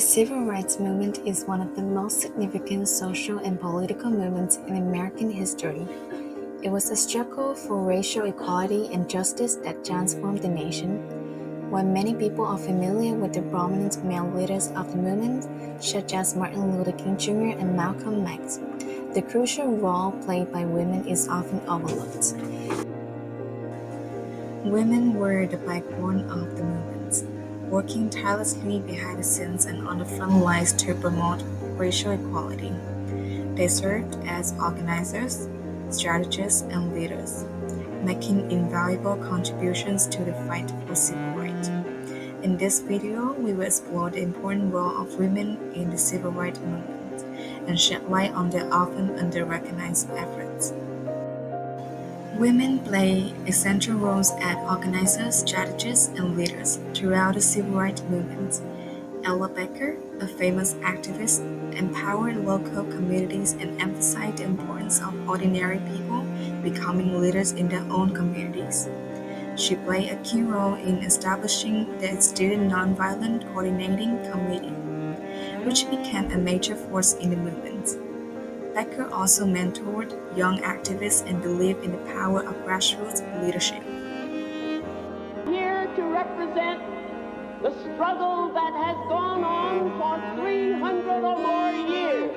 civil rights movement is one of the most significant social and political movements in American history. It was a struggle for racial equality and justice that transformed the nation. While many people are familiar with the prominent male leaders of the movement, such as Martin Luther King Jr. and Malcolm X, the crucial role played by women is often overlooked. Women were the backbone of the movement, working tirelessly behind the scenes and on the front lines to promote racial equality. They served as organizers, strategists, and leaders, making invaluable contributions to the fight for civil rights. In this video, we will explore the important role of women in the civil rights movement and shed light on their often under-recognized efforts. Women play essential roles as organizers, strategists, and leaders throughout the civil rights movement. Ella Baker, a famous activist, empowered local communities and emphasized the importance of ordinary people becoming leaders in their own communities. She played a key role in establishing the Student Nonviolent Coordinating Committee, which became a major force in the movement. Becker also mentored young activists and believed in the power of grassroots leadership. Here to represent the struggle that has gone on for 300 or more years,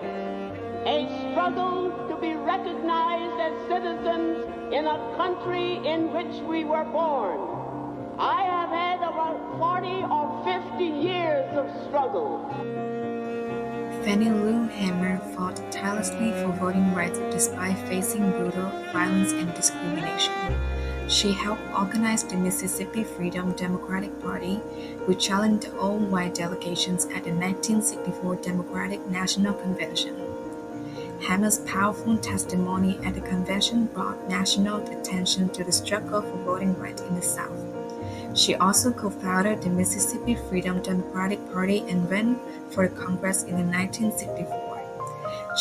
a struggle to be recognized as citizens in a country in which we were born. I have had about 40 or 50 years of struggle. Fannie Lou Hamer fought tirelessly for voting rights despite facing brutal violence and discrimination. She helped organize the Mississippi Freedom Democratic Party, which challenged the all-white delegations at the 1964 Democratic National Convention. Hamer's powerful testimony at the convention brought national attention to the struggle for voting rights in the South. She also co-founded the Mississippi Freedom Democratic Party and ran for the Congress in 1964,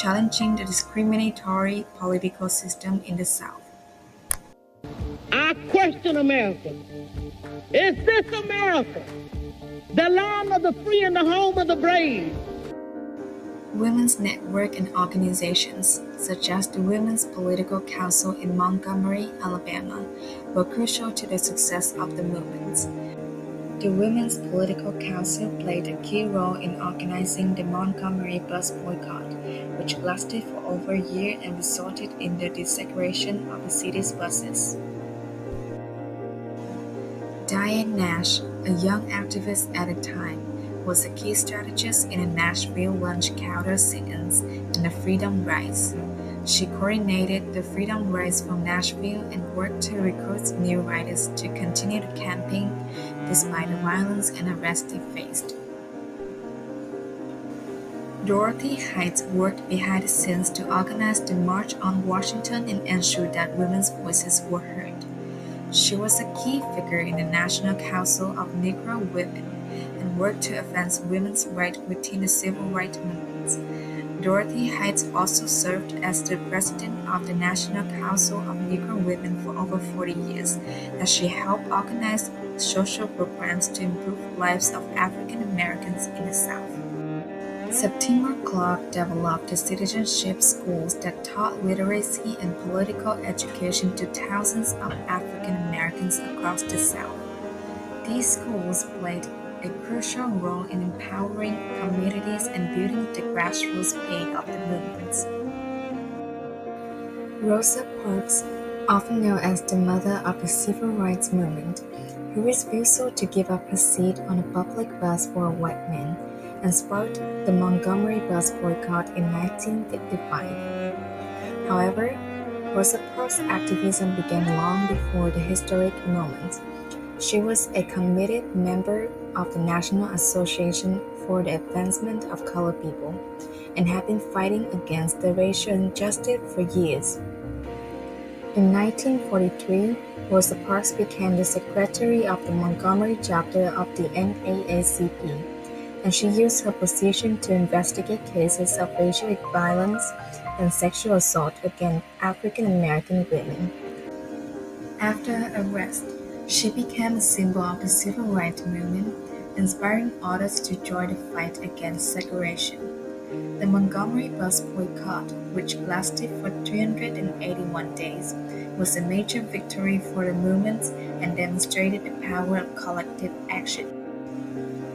challenging the discriminatory political system in the South. I question America. Is this America, the land of the free and the home of the brave? Women's network and organizations, such as the Women's Political Council in Montgomery, Alabama, were crucial to the success of the movement. The Women's Political Council played a key role in organizing the Montgomery bus boycott, which lasted for over a year and resulted in the desegregation of the city's buses. Diane Nash, a young activist at the time, was a key strategist in the Nashville lunch counter sit-ins and the Freedom Rides. She coordinated the Freedom Rides from Nashville and worked to recruit new riders to continue the campaign despite the violence and arrests they faced. Dorothy Heights worked behind the scenes to organize the March on Washington and ensure that women's voices were heard. She was a key figure in the National Council of Negro Women and worked to advance women's rights within the civil rights movement. Dorothy Heights also served as the president of the National Council of Negro Women for over 40 years, as she helped organize social programs to improve the lives of African Americans in the South. Septima Clark developed the citizenship schools that taught literacy and political education to thousands of African Americans across the South. These schools played a crucial role in empowering communities and building the grassroots base of the movement. Rosa Parks, often known as the mother of the civil rights movement, who refusal to give up her seat on a public bus for a white man, and sparked the Montgomery bus boycott in 1955. However, Rosa Parks' activism began long before the historic moment. She was a committed member of the National Association for the Advancement of Colored People and had been fighting against the racial injustice for years. In 1943, Rosa Parks became the secretary of the Montgomery chapter of the NAACP, and she used her position to investigate cases of racial violence and sexual assault against African American women. After her arrest, she became a symbol of the civil rights movement, inspiring others to join the fight against segregation. The Montgomery bus boycott, which lasted for 381 days, was a major victory for the movement and demonstrated the power of collective action.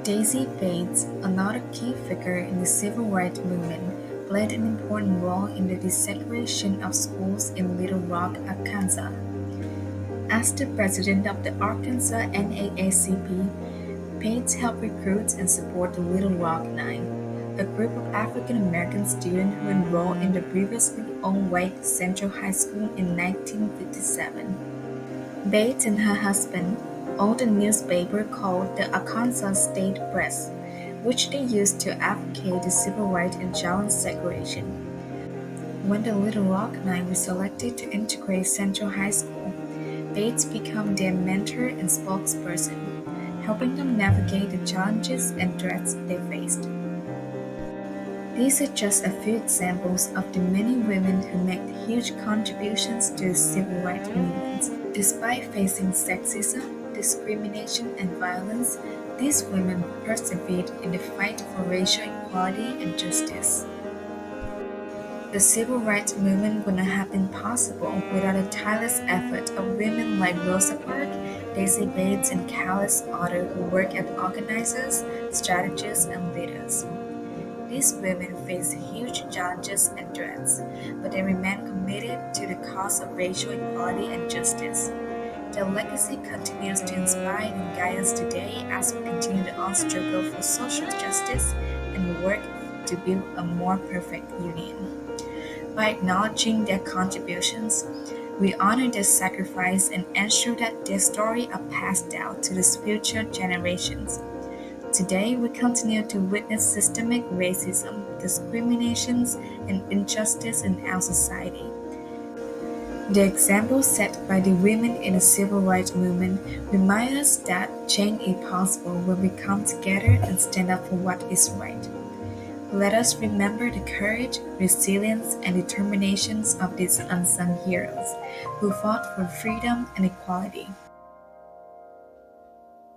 Daisy Bates, another key figure in the civil rights movement, played an important role in the desegregation of schools in Little Rock, Arkansas. As the president of the Arkansas NAACP, Bates helped recruit and support the Little Rock Nine, a group of African American students who enrolled in the previously owned Wake Central High School in 1957. Bates and her husband owned a newspaper called the Arkansas State Press, which they used to advocate the civil rights and challenge segregation. When the Little Rock Nine was selected to integrate Central High School, Bates became their mentor and spokesperson, helping them navigate the challenges and threats they faced. These are just a few examples of the many women who made huge contributions to the civil rights movement. Despite facing sexism, discrimination, and violence, these women persevered in the fight for racial equality and justice. The civil rights movement would not have been possible without the tireless effort of women like Rosa Parks, Daisy Bates, and countless others who work as organizers, strategists, and leaders. These women face huge challenges and threats, but they remain committed to the cause of racial equality and justice. Their legacy continues to inspire and guide us today as we continue our struggle for social justice and work to build a more perfect union. By acknowledging their contributions, we honor their sacrifice and ensure that their stories are passed down to the future generations. Today, we continue to witness systemic racism, discriminations, and injustice in our society. The example set by the women in the civil rights movement remind us that change is possible when we come together and stand up for what is right. Let us remember the courage, resilience, and determinations of these unsung heroes who fought for freedom and equality.